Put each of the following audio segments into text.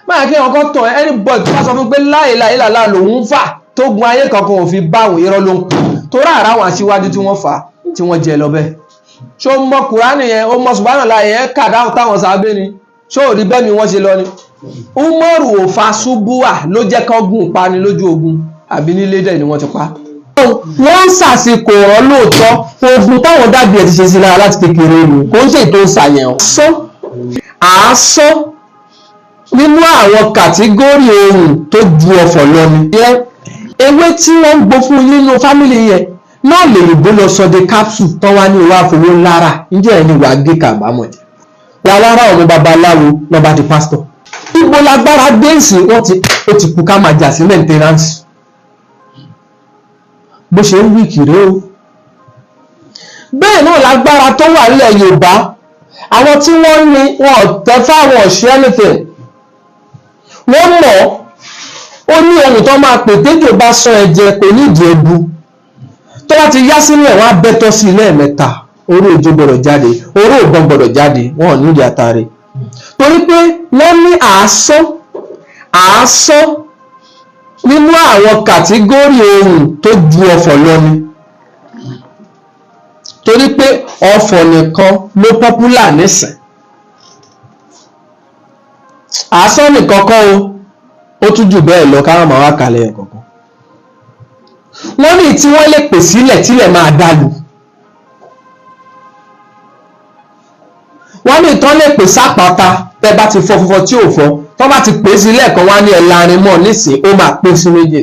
máa kí ọkọ̀ tàn anybody tó bá sọ fún pé láìláìláà lòun fà tó gun ayé kankan ò fi báwọn irọ́ ló ń kù tó rárá àwọn aṣíwájú tí wọ́n fà tí wọ́n jẹ lọ bẹ́ẹ̀ ṣó mọ Kùránì yẹn ó mọ subhanallah yẹn kàdáhùn táwọn sábẹ́ ni ṣó rí bẹ́ẹ̀ ni wọ́n ṣe lọ ni Umaru ò fa ṣubúà ló jẹ́ kán gùn pa ni lójú ogun àbí nílé dẹ̀ ni wọ́n ti pa. Wọ́n ń ṣàsìkò ọ̀rọ̀ lóòótọ́ ogun táwọn dàbí ẹ̀ ti ṣe sí lára láti kékeré ni kò ń ṣe ètò ìṣàyẹn àásọ nínú àwọn kàtígórì ohun tó ju ọ̀fọ̀ lọ ni. Ewé tí wọ́n ń gbó fún nínú fámìlì yẹn náà lè yìnbó lọ sọdẹ capsule tán wá ní ìwà àfọwọ́ lára ǹjẹ́ ẹni wàá gé kàbámọ̀ ẹ̀. Wà lára ọ̀run babaláwo lọ́ba di pásítọ̀. Ibo lágbára déèsì ó ti kú ká máa jà sí maintenance. Bó ṣe ń wí kiri o. Bẹ́ẹ̀ náà lágbára tó wà nílẹ̀ Yorùbá àwọn tí wọ́n ní wọn ọ̀tẹ́ fáwọn ọ̀ṣẹ́ anything. Wọ́n mọ̀ ó ní ohun tó máa pè téjò bá sọ ẹ̀jẹ̀ kò ní ìdí ẹbu. Tó bá ti yá sílẹ̀ wọ́n á bẹ́tọ́ sí lẹ́ẹ̀mẹ́ta oró òjò gbọ́dọ̀ jáde oró ògbọ́n gbọ́dọ̀ jáde wọ́n ò ní ìdí àtàrí. Torí pé wọ́n ní àásọ nínú àwọn kàtígórì ohun tó ju ọ̀fọ̀ lọ ni. Torí pé ọ̀fọ̀ nìkan ló pọ́pùlà nísìn. Àásọ nìkan kọ́ ó tún jù bẹ́ẹ̀ lọ káwọn máa wá kalẹ̀ ẹ̀kọ̀kan. Wọ́n ní tí wọ́n lè pè sílẹ̀ tílẹ̀ máa dàlù. Wọ́n ní ìtàn lè pè sápáta tẹ́ bá ti fọ́ fúnfọ́ tí ò fọ́ tọ́ bá ti pè sílẹ̀ kan wá ní ẹ̀lárin mọ́ nísìn ó máa pè sí méjì.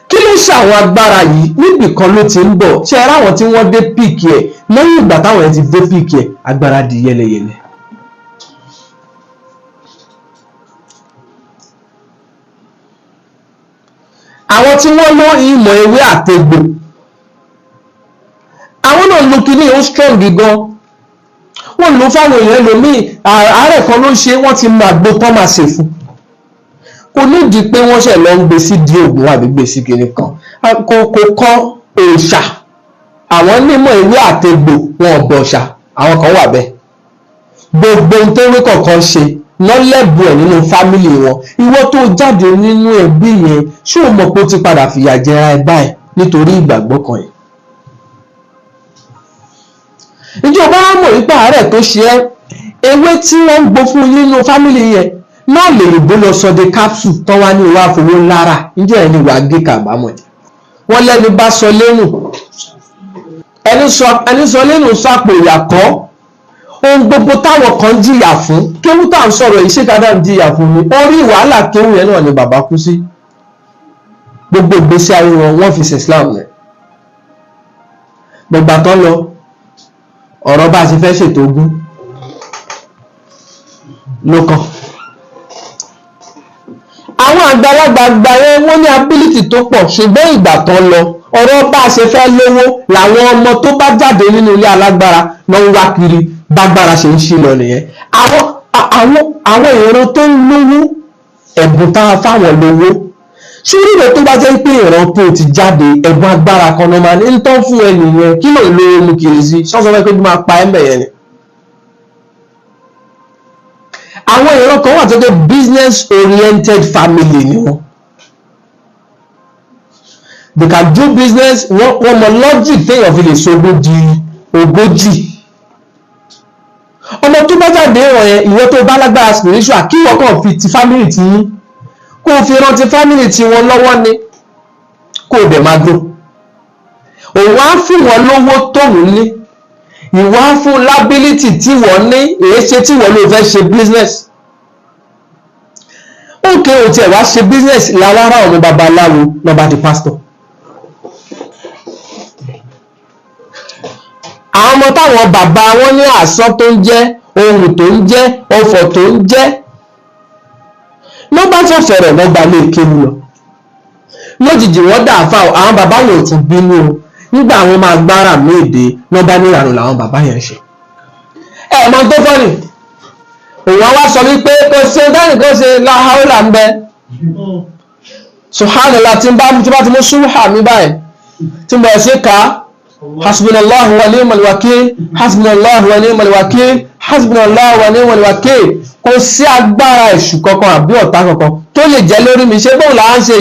Kí ló ṣàwọn agbára yìí níbì kan ló ti ń bọ̀ ṣe ẹ ráwọn tí wọ́n dé píìkì ẹ̀ lẹ́yìn ìgbà táwọn ẹ̀ ti dé píìkì ẹ̀ agbára di yẹlẹyẹlẹ. Àwọn tí wọ́n lọ ìmọ̀ ewé àtegbò àwọn náà lo kíní ó strong gan wọ́n lò fáwọn èèyàn lòmíì àárẹ̀ kan ló ń ṣe wọ́n ti máa gbó tán máa ṣe fún kò nídìí pé wọ́n ṣẹ̀ lọ ń gbé sí di ògùn àbí gbé sí kíní kan kò kọ́ òòṣà àwọn nímọ̀ ewé àtegbò wọn ọ̀bọ̀ṣà àwọn kan wà bẹ́ẹ̀ gbogbo ohun tó rí kọ̀ọ̀kan ṣe lọ́lẹ́bù ẹ̀ nínú fámìlì wọn ìwọ tó jáde nínú ẹbí yẹn ṣé o mọ̀ pé ó ti padà fìyà jẹra ẹ báyìí nítorí ìgbàgbọ́ kan yìí. Ìjọba wa mọ̀ nípa àárẹ̀ tó ṣe ẹ́ ewé tí wọ́n ń gbó fún nínú fámìlì yẹn náà lè yìnbó lọ sọdẹ capsule tán wá ní ìwà àfọwọ́ lára ǹjẹ́ ẹni wàá gé kàbámọ̀ ẹ̀. Wọ́n lẹ́ni bá sọ lẹ́nu ẹni sọ lẹ́nu sọ àpò ìyàkọ́ ohun gbogbo táwọn kan jìyà fún kéwú tá à ń sọ̀rọ̀ yìí ṣèkádà ń jìyà fún ni orí wàhálà kéwú yẹn náà ni bàbá kú sí gbogbo ìgbésí ayé wọn fi ṣe Islam rẹ̀ gbogbo àtọ́ lọ ọ̀rọ̀ bá a ṣe fẹ́ ṣètò ogún ló kàn. Àwọn àgbàlagbà àgbà yẹn wọ́n ní ability tó pọ̀ ṣùgbọ́n ìgbà tán lọ ọ̀rọ̀ bá a ṣe fẹ́ lówó làwọn ọmọ tó bá jáde nínú ilé alágbára lọ ń wá kiri bágbára ṣe ń ṣí lọ nìyẹn. Àwọn ìran tó ń lówó ẹ̀bùn táwọn fáwọn lówó ṣúrí rẹ̀ tó bá jẹ́ pé ìran tó ti jáde ẹ̀bùn agbára kan náà máa ń tán fún ẹnìyẹn kí ló lówó mú kiri sí ṣọ́sọ́ fẹ́ pé bí máa pa ẹ̀mẹ̀ yẹn ni. Àwọn ìran kan wà tó jẹ́ business oriented family ni wọ́n. They can do business wọ́n mọ logic téèyàn fi lè ṣogún di ogójì. Ọmọ tó bá jáde ìwọ̀n yẹn ìwọ tó bá lágbára spiritual kí wọ́n kàn fi ti family ti yín kó o fi rántí family tí wọ́n lọ́wọ́ ní kó o dẹ̀ máa grow. Òun á fún wọn lówó tóun ní ìwọ á fún liability tí wọ́n ní èyí ṣe tí wọ́n ló fẹ́ ṣe business. Òkè ò tiẹ̀ wá ṣe business láwárá ọ̀run babaláwo lọ́ba di pastor. Àwọn ọmọ táwọn bàbá wọn ní àsán tó ń jẹ́ ohun tó ń jẹ́ ọfọ̀ tó ń jẹ́ ló bá fẹ́ fẹ̀rẹ̀ wọ́n gba lé kéwù lọ. Lójijì wọ́n dà fáwọn àwọn bàbá yẹn ò tún bínú o nígbà àwọn máa gbára méde lọ́ bá níranù làwọn bàbá yẹn ṣe. Ẹ̀mọ́ tó fọ́nì òun wá sọ wípé kò ṣe dáhùn kò ṣe láhàúlà ń bẹ subhanallah tí bá ti mú ṣúhà mi báyìí tí mo ṣe ká hasbunallahu wa ni'mal wakil hasbunallahu wa ni'mal wakil hasbunallahu wa ni'mal wakeel, kò sí agbára èṣù kankan àbí ọ̀tá kankan tó lè jẹ́ lórí mi. ṣé bóun là ń ṣe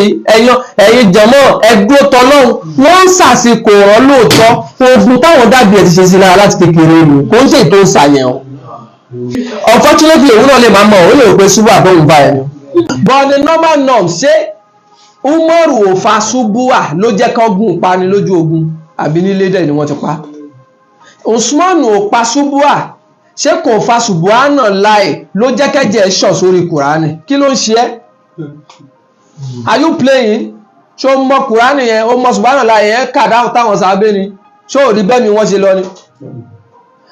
ẹ̀yin jẹ̀mọ́ ẹ̀dúró tọ́lọ́hún, wọ́n ń sàsìkò ọ̀rọ̀ lóòótọ́, ogun táwọn dàbí ẹ̀ ti ṣe sí lára láti kékeré ni, kò ń ṣe ètò ìsàyẹn o. Unfortunately òun náà lè máa mọ̀, òun lè rò pé ṣubú àbọ̀hún bá ẹni. But the normal norm, ṣé Umaru ò fa ṣubúà ló jẹ́ kán gún pa ni lójú ogun, àbí nílé dẹ̀ ni wọ́n ti pa? Usman ò pa ṣubúà, ṣé kò fa ṣubúà náà láì ló jẹ́ kẹ́jẹ́ ṣọ̀ sórí Kùránì? Kí ló ń ṣe ẹ́? Are you playing? ṣé o mọ Kùránì yẹn, o mọ ṣubúà náà láì yẹn kàdá táwọn sábẹ́ ni? ṣé ò rí bẹ́ẹ̀ ni wọ́n ṣe lọ ni?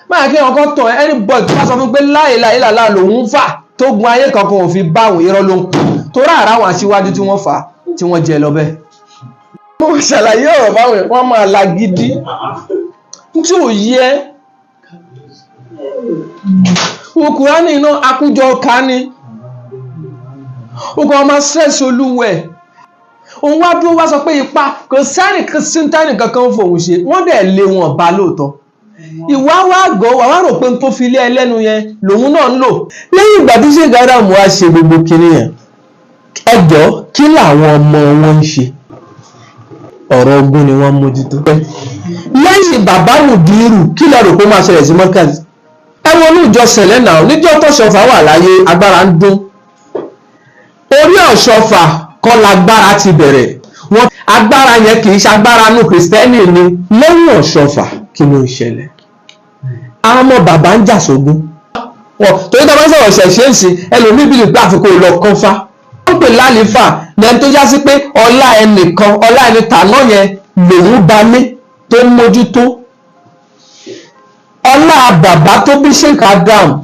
Máa kí wọn kọ́ tàn anybody tó bá sọ fún pé la ilaha illallah lòun fà tó gun ayé kankan ò fi bá àwọn irọ́ ló ń kú, tó rárá àwọn aṣíwájú tí wọ́n fà tí wọ́n jẹ lọ bẹ́ẹ̀. Mo ṣàlàyé ọ̀rọ̀ báwọn wọ́n máa lagídí tí ò yẹ. Kùránì náà akújọ ká ní ó kàn máa stress olúwẹ̀. Òun wá dúró wá sọ pé ipa kò sẹ́nì síntánì kankan fòun ṣe, wọ́n dẹ̀ lé wọn bá lóòótọ́. Ìwà wá gbọ́ wà wá rò pé tó fi lé ẹlẹ́nu yẹn lòun náà ń lò. Lẹ́yìn ìgbà tí Sheikh Adam wá ṣe gbogbo kinní yẹn, ẹjọ́ kí làwọn ọmọ wọn ń ṣe? Ọ̀rọ̀ ogun ni wọ́n mójútó. Lẹ́yìn bàbá Mùdírù kí lẹ rò pé máa ṣẹlẹ̀ sí Markaz? Ẹ wo ní ìjọ sẹ̀lẹ̀ náà, níjọ́ t'Ọ̀ṣọ́fà wà láyé agbára ń dún. Orí Ọ̀ṣọ́fà kọ́ lágbára ti bẹ̀rẹ̀. Wọ́n agbára yẹn kì í ṣe agbára nù Kristẹni ni. Lẹ́yìn Ọ̀ṣọ́fà kí ló ń ṣẹlẹ̀? Àwọn ọmọ bàbá ń jà sógun. Torí tó bá sọ̀rọ̀ ṣẹ̀ṣẹ̀ ń sìn ẹlòmíì bí nígbà àfikún lọ kọ́fà. Wọ́n pè lálífà lẹ́nu tó já sí pé ọlá ẹnìkan ọlá ẹni tàná yẹn lòun bá ní tó ń mójútó. Ọlá bàbá tó bí Sheikh Adam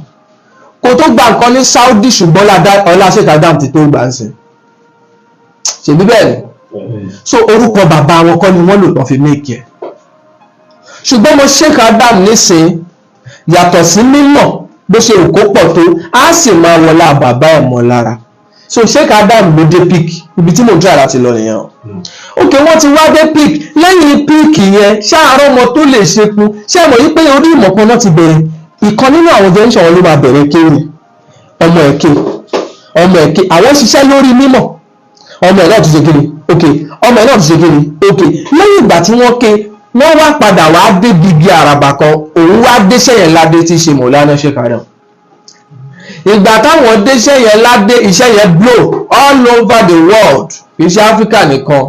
kò tó gba nǹkan ní Saudi, ṣùgbọ́n ọlá Sheikh Adam ti tó gbà ń sìn. Ṣèbí bẹ́ẹ̀ ni? So orúkọ bàbá wọn kọ́ ni wọ́n lò tán fi méèkì ẹ̀. Ṣùgbọ́n mo Sheikh Adam nísìn yàtọ̀ sí mímọ̀ bó ṣe òkó pọ̀ tó, á sì máa wọlá bàbá ẹ̀ mọ́ lára. So Sheikh Adam ló dé peak, ibi tí mo ń jà láti lọ nìyẹn. Ok, wọ́n ti wá dé peak. Lẹ́yìn peak yẹn ṣáàrọ̀ ọmọ tó lè ṣekú, ṣé àmọ̀ yí pé orí ìmọ̀ kan náà ti bẹ̀rẹ̀. Ìkan nínú àwọn generation wọn ló máa bẹ̀rẹ̀ kéwì, ọmọ ẹ̀kẹ́ àwọn ṣiṣẹ́ lórí mímọ̀, ọmọ ẹ̀ náà ti ṣe kiri, ok, ọmọ ẹ̀ náà ti ṣe kiri, ok. Lẹ́yìn ìgbà tí wọ́n ké, wọ́n wá padà wá dé bíbí àràbà kan, òun wá déṣẹ́ yẹn ládé tí ṣe Mọ̀lánà Sheikh Adam. Ìgbà táwọn déṣẹ́ yẹn ládé, iṣẹ́ yẹn blow all over the world, iṣẹ́ Áfíríkà nìkan,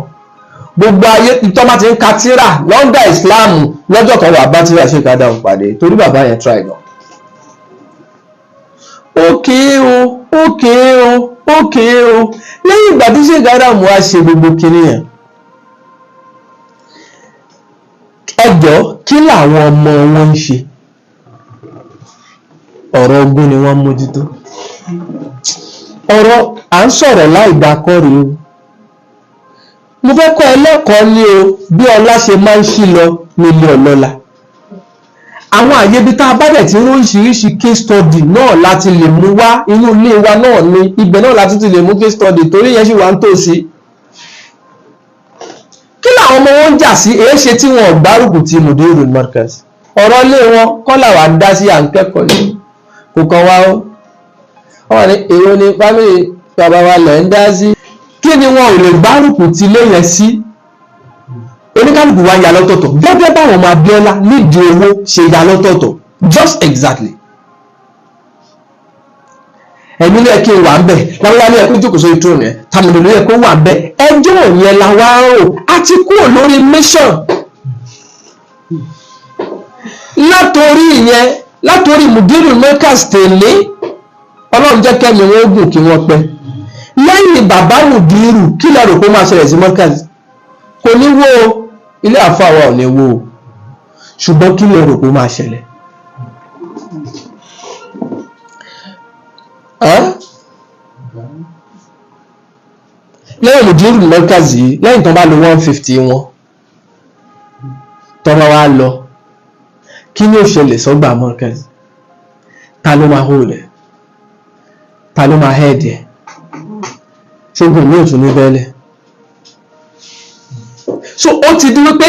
gbogbo ayé tó bá ti ń ka tírà lọ́ndà Islam lọ́jọ́ kan wà bá tírà Sheikh Adam pàdé, torí bàbá yẹn try gan. Okay o. Lẹ́yìn ìgbà tí Sheikh Adam wá ṣe gbogbo kinní yẹn, ẹjọ́ kí làwọn ọmọ wọn ń ṣe? Ọ̀rọ̀ ogun ni wọ́n mójútó. Ọ̀rọ̀ à ń sọ̀rọ̀ láì dákọ́ rí o. Mo fẹ́ kọ́ ẹlẹ́kọ̀ọ́ ní o bí ọlá ṣe máa ń ṣí lọ nílé ọlọ́lá. Àwọn àyèbí tá a bá dẹ̀ tí ń oríṣiríṣi case study náà láti lè mú wá, inú ilé wa náà ni ibẹ̀ náà láti ti lè mú case study, torí yẹn sì wà ń tòsí. Kí làwọn ọmọ wọn ń jà sí? Èé ṣe tí wọn ò gbárùkù ti Mudirul Markaz? Ọ̀rọ̀ ilé wọn kọ́ làwà dá sí à ń kẹ́kọ̀ọ́ ní kò kàn wá ó. Wọ́n ní èrò ní fámìlì bàbá wa lẹ̀ ń dá sí. Kí ni wọn ò lè gbárùkù ti ilé yẹn sí? Oníkálùkù wa yà lọ́tọ̀ọ̀tọ̀, gẹ́gẹ́ báwọn ọmọ Abíọ́lá nídìí owó ṣe yà lọ́tọ̀ọ̀tọ̀, just exactly. Ẹ̀mí ló yẹ kí n wà ń bẹ̀, láwọn ilé ẹ̀kọ́ ìjókòó sórí tróònù ẹ̀, tàmílò ló yẹ kó wà ń bẹ̀. Ẹjọ́ yẹn la wá ń rò, a ti kúrò lórí mission. Látòrí Mudirul Markaz tèlé, Ọlọ́run jẹ́ kẹ́mi wọn gùn kí wọ́n pẹ́. Lẹ́yìn bàbá Mudiru kí lẹ rò pé máa ṣẹlẹ̀ sí Markaz? Kò ní wó, ilé àfáà ò ní wó, ṣùgbọ́n kí lẹ rò pé máa ṣẹlẹ̀? Lẹ́yìn Mudirul Markaz yìí, lẹ́yìn tán bá lo 150 wọn tán bá wá lọ, kí ni ó ṣẹlẹ̀ sọ́gbà Markaz? Ta ló máa hold ẹ̀? Ta ló máa head ẹ̀? Ṣógun ní òtún ní bẹ́ẹ̀lẹ̀. So ó ti di wípé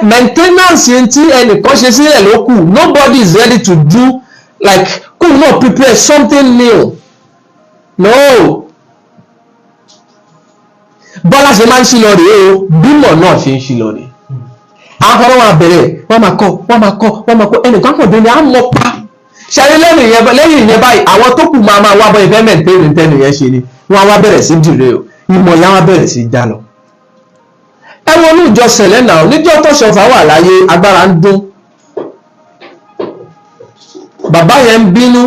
maintenance tí ẹnìkan ṣe sílẹ̀ ló kù, nobody is ready to do like kóun náà prepare something new. No. Bọ́lá ṣe máa ń ṣí lọ rèé o, bímọ náà ṣe ń ṣí lọ rèé. Àwọn kan máa bẹ̀rẹ̀, wọ́n máa kọ́ ẹnìkan kò dé ní àmọ́ pa. Ṣàrí lẹ́yìn ìyẹn báyìí, àwọn tó kù máa wá bọ́ ìfẹ́ mẹ́tẹ́rì tẹ́nu yẹn ṣe ni, wọ́n á wá bẹ̀rẹ̀ sí dìre o, ìmọ̀ ìyá wa bẹ̀rẹ̀ sí já lọ. Ẹ wo ní ìjọ sẹ̀lẹ̀ náà, níjọ́ tó ṣọfà wà láyé, agbára ń dún. Bàbá yẹn ń bínú,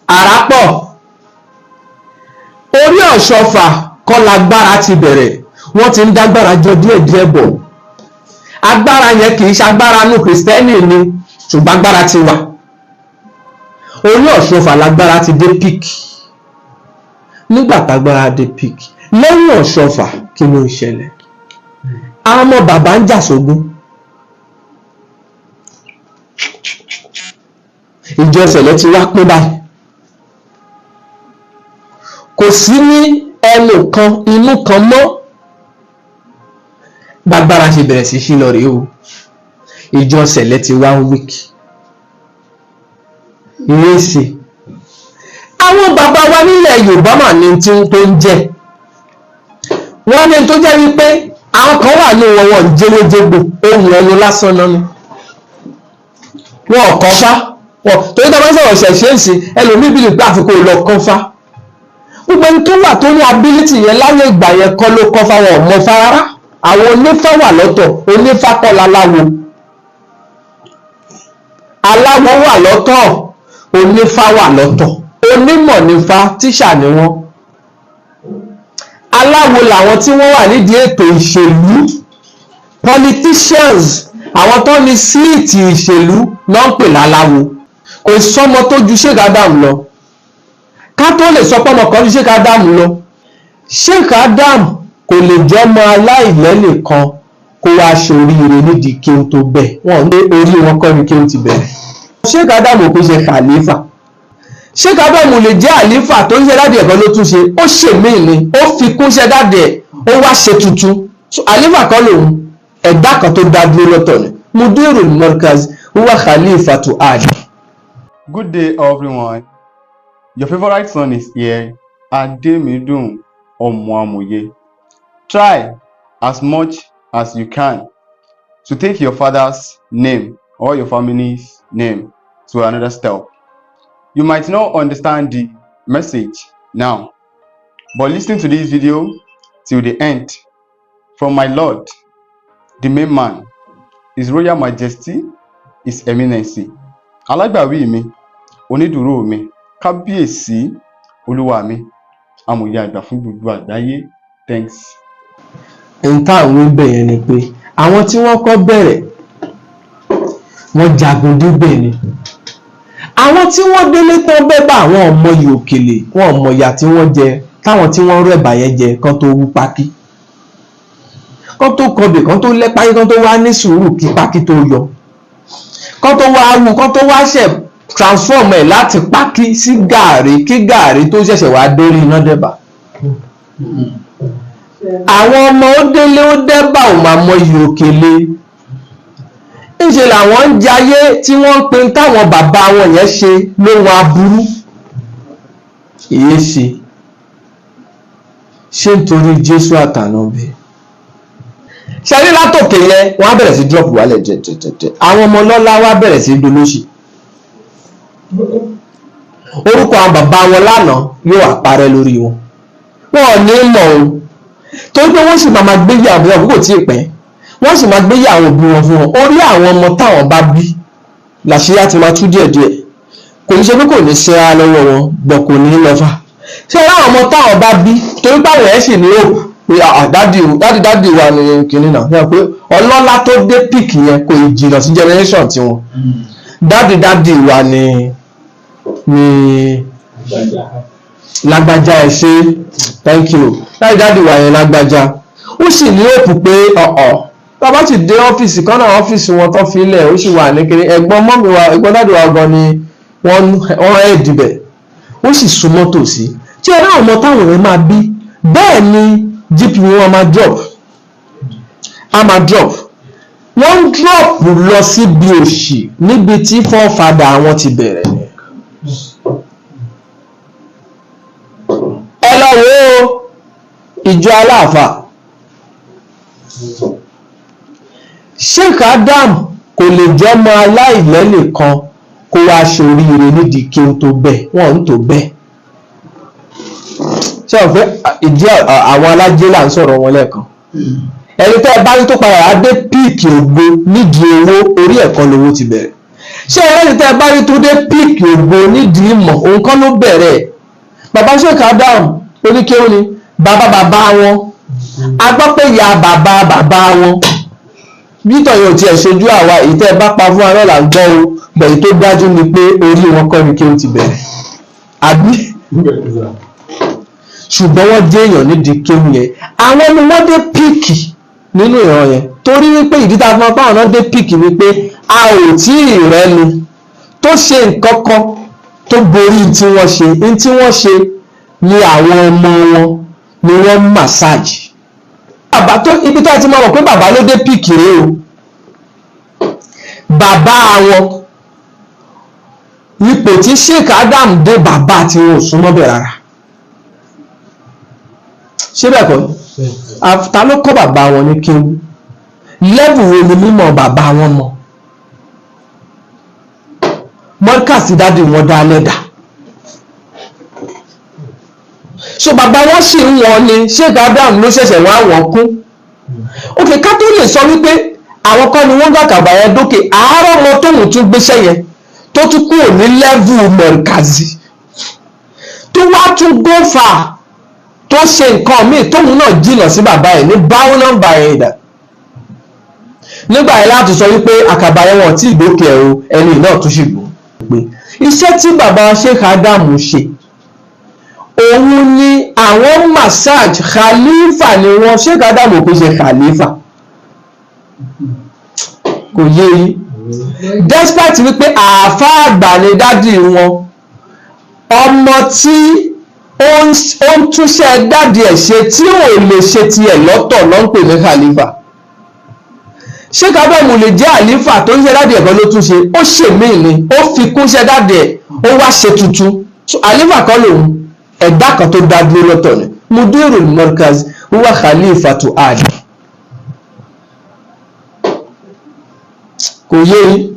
àrá pọ̀. Orí ọ̀ṣọ́fà kọ́ lágbára ti bẹ̀rẹ̀, wọ́n ti ń dágbára jọ díẹ̀díẹ̀ bọ̀. Agbára yẹn kì í ṣagbára nù Kristẹni ni, ṣùgbọ́n agbára ti wà. Orí ọ̀ṣọ́fà lágbára ti dé peak. Nígbà tágbára dé peak, lẹ́yìn ọ̀ṣọ́fà kí ló ń ṣẹlẹ̀? Àwọn ọmọ bàbá ń jà sógun. Ìjọ Sẹ̀lẹ̀ ti wá pín báyìí. Kò sí ní ẹnu kan inú kan mọ́. Bàgbára ṣe bẹ̀rẹ̀ sí ṣí lọ rèé o. Ìjọ Sẹ̀lẹ̀ ti wá weak. Ìrẹsì. Àwọn bàbá wa nílẹ̀ Yorùbá mà ní tí tó ń jẹ. Wọ́n ní tó jẹ́ wípé àwọn kan wà ní wọn jẹ́wéjégbò, ohun ẹnu lásán náà ni. Wọn kọ́ fá. Torí tó bá sọ̀rọ̀ ṣẹ̀ṣẹ̀ sí ẹlòmíì bí lè gbà àfikún lọ kọ́ fá. Gbogbo ẹni tó wà tó ní ability yẹn láyé ìgbà yẹn kọ́ ló kọ́ fá, wọn ò mọ fá rárá. Àwọn onífá wà lọ́tọ̀, onífá kọ́ láláwo. Aláwo wà lọ́tọ̀, onífá wà lọ́tọ̀. Onímọ̀ nífá, tíṣà ni wọ́n. Aláwo làwọn tí wọ́n wà nídìí ètò ìṣèlú. Politicians, àwọn tó ní síìtì ìṣèlú náà ń pè láláwo. Kò sọ́mọ tó ju Sheikh Adam lọ. Ká tó lè sọ pọ́mọ kan ju Sheikh Adam lọ. Sheikh Adam kò lè jẹ́ ọmọ aláìlẹ́lẹ̀ kan kó wá ṣoríire nídìí kí ó tó bẹ̀. Wọ́n ní orí wọn kọ́ ni kí ó ti bẹ̀rẹ̀. Sheikh Adam ò pé ṣe khalifa. Sheikh Adam lè jẹ́ àlífà tó ń ṣe dáadé ẹ̀kọ́ ló tún ṣe, ó ṣe míì ni, ó fi kún ṣe dáadé ẹ̀, ó wá ṣe tuntun. Àlífà kan lòun, ẹ̀dá kan tó dá dúró lọ́tọ̀ ni. Mudirul Markaz huwa Khalifatu Ali. Good day, everyone. Your favorite son is here, Ademidun Omoamoye. Try as much as you can to take your father's name or your family's name to another step. You might not understand the message now, but listen to this video till the end. From my Lord, the main man, His Royal Majesty, His Eminency. Alágbàwí mi, onídùúró mi, kábíyèsí olúwa mi, amòye àgbà fún gbogbo àgbáyé. Thanks. Àwọn bẹ̀yẹn ni pé àwọn tí wọ́n kọ́ bẹ̀rẹ̀ wọ́n jagun dígbẹ̀ ni. Àwọn tí wọ́n délé tán bẹ́ bá àwọn ọmọ yìí òkèlè, wọn ọmọ ìyà tí wọ́n jẹ, táwọn tí wọ́n rẹ̀bà yẹn jẹ kán tó wú pákí. Kán tó kọbẹ̀, kán tó lẹ́páyé, kán tó wá ní sùúrù kí pákí tó yọ. Kán tó wá wú, kán tó wá ṣẹ̀ transform ẹ̀ láti pákí sí gààrí, kí gààrí tó ṣẹ̀ṣẹ̀ wá dórí iná dẹ́bà. Àwọn ọmọ ó délé ó dẹ́bà ò máa mọ yìí òkèlè. Níṣe làwọn ń jayé tí wọ́n ń pe táwọn bàbá wọn yẹn ṣe lóhun aburú. Èyí ṣe nítorí Jésù àtànàbí. Ṣẹ́rí látòkè yẹn wọ́n á bẹ̀rẹ̀ sí drop wálẹ̀ jẹjẹjẹjẹ. Àwọn ọmọ ọlọ́lá wá bẹ̀rẹ̀ sí dolóṣì. Orúkọ àwọn bàbá wọn lánàá yóò àparẹ́ lórí wọn. Wọn ò ní mọ̀ o. Torí pé wọ́n sì máa gbé yàwó àbúkò tí ì pẹ́. Wọ́n sì máa gbé yàwó òbí wọn fún wọn. Orí àwọn ọmọ táwọn bá bí làṣíyá ti máa tú díẹ̀díẹ̀. Kò ní ṣe pé kò ní ṣe ara lọ́wọ́ wọn, bọ̀ kò ní lọ fà. Ṣé àwọn ọmọ táwọn bá bí torí báwọn ẹ̀ sì ní òkú pé dádì wa ni kìíní náà. Ṣé pé ọlọ́lá tó dé píìkì yẹn kò jìnnà sí generation tiwọn. Dádì wa ni lágbájá ẹ ṣe, thank you. Dádì wa yẹn lágbájá. Ó sì ní òkú pé bàbá ti dé ọ́fíìsì kan náà, ọ́fíìsì wọn tó fi ilẹ̀ ó sì wà ní kiri. Ẹ̀gbọ́n mọ́mí wa, ẹ̀gbọ́n dádì wa gan ni wọ́n ẹ̀ dìbẹ̀. Ó sì súnmọ́ tòsí. Tí ẹ náà ọmọ táwọn rẹ̀ máa bí, bẹ́ẹ̀ ni GP wọn máa drop. A máa drop. wọ́n ń drop lọ síbi òṣì níbi tí fọ́fadà àwọn ti bẹ̀rẹ̀. ẹ lọ wo ìjọ aláàfáà. Sheikh Adam kò lè jọmọ aláìlẹ́lẹ̀ kan kó wá ṣoríire nídìí kí ó tó bẹ́ẹ̀, wọ́n ń tó bẹ́ẹ̀. ṣé o pé ìdí àwọn alájẹ́ là ń sọ̀rọ̀ wọn lẹ́ẹ̀kan. ẹni tẹ́ ẹ bá rí tó padà wá dé píìkì ògo nídìí owó, orí ẹ̀kọ́ lówó ti bẹ̀rẹ̀. ṣé ẹni tẹ́ ẹ bá rí tó dé píìkì ògo nídìí ìmọ̀, òun kọ́ ló bẹ̀rẹ̀. bàbá Sheikh Adam oníkéwòn ni bàbá wọn, a gbọ́ pé ìyá bàbá wọn bítọ̀ yóò tiẹ̀ ṣojú àwa èyí tẹ́ ẹ bá pa fún aráàlá ń gbọ́ o, bẹ̀yì tó dájú ni pé orí wọn kọ́ ni kí ó ti bẹ̀rẹ̀ àbí. ṣùgbọ́n wọ́n jẹ́ èèyàn nídìí kéwù yẹn, àwọn ni wọ́n dé píìkì nínú ìran yẹn, torí wípé ìdí tá a fún ọpá ọ̀nà dé píìkì ni pé a ò tí ì rẹ́ni tó ṣe nǹkan kan tó borí tí wọ́n ṣe. ní tí wọ́n ṣe ni àwọn ọmọ wọn ni wọ́n màsáàjì. bàbá tó ibi tó ti mọ̀ pé bàbá ló dé píìkì rèé o. bàbá wọn ipò tí Sheikh Adam dé, bàbá tí wọn ò súnmọ́ bẹ̀ rárá. ṣé bẹ́ẹ̀ kọ́ ta ló kọ́ bàbá wọn ní kéwú? lẹ́bù wo ni mímọ̀ bàbá wọn mọ̀? mọ́ríkàsì dádì wọn dá lẹ́dà. so bàbá wọn sì ń wọn ni Sheikh Adam ló ṣẹ̀ṣẹ̀ wá wọn kún. òkè ká tó lè sọ wípé àwọn kan ni wọ́n gbà kàbà yẹn dókè, àárọ̀ wọn tóun tún gbéṣẹ́ yẹn tó tún kúrò ní lẹ́vù mọ̀ríkàsì tó wá tún gófà tó ṣe nǹkan míì tóun náà jìnà sí bàbá ẹ̀ ní báwọn nọ́mbà ẹ̀ dà. nígbà yẹn láti sọ wípé àkàbà yẹn wọn tí ìdókè ẹ̀rọ ẹni náà tún ṣì gbó pé iṣẹ́ tí bàbá Sheikh Adam ṣe òun ni àwọn massage khalifa ni wọn. Sheikh Adam kò ṣe khalifa, kò yé yín. despite wípé àáfàá àgbà ni dádì wọn, ọmọ tí ó ń túnṣe dádì ẹ̀ ṣe tí ò lè ṣe tiẹ̀ lọ́tọ̀ ló ń pè ní khalifa. Sheikh Adam lè jẹ́ àlífà tó ń ṣe dádì ẹ̀ kan ló túnṣe, ó ṣe míì ni ó fi kúnṣe dádì ẹ̀ ó wá ṣe tuntun. àlífà kan lòun, ẹ̀dá kan tó dá dúró lọ́tọ̀ ni. mudirul markaz huwa khalifatu Adam. kò yé yín.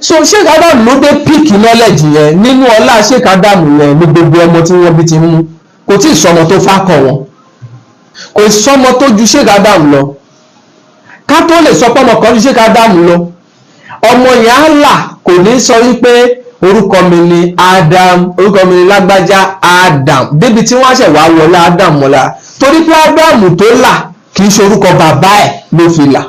so Sheikh Adam ló dé píìkì knowledge yẹn, nínú ọlá Sheikh Adam yẹn ní gbogbo ọmọ tí wọ́n bí ti mú. kò tí ì sọmọ tó fákọ̀ wọn, kò sọmọ tó ju Sheikh Adam lọ. ká tó lè sọ pé ọmọ kan ju Sheikh Adam lọ, ọmọ yẹn á là, kò ní sọ wípé orúkọ mi ni Adam, orúkọ mi ni lágbájá Adam, débi tí wọ́n ṣẹ̀ wá wọlé Adam mọ́lá, torí pé Adam tó là kì í ṣe orúkọ bàbá ẹ̀ ló fi là.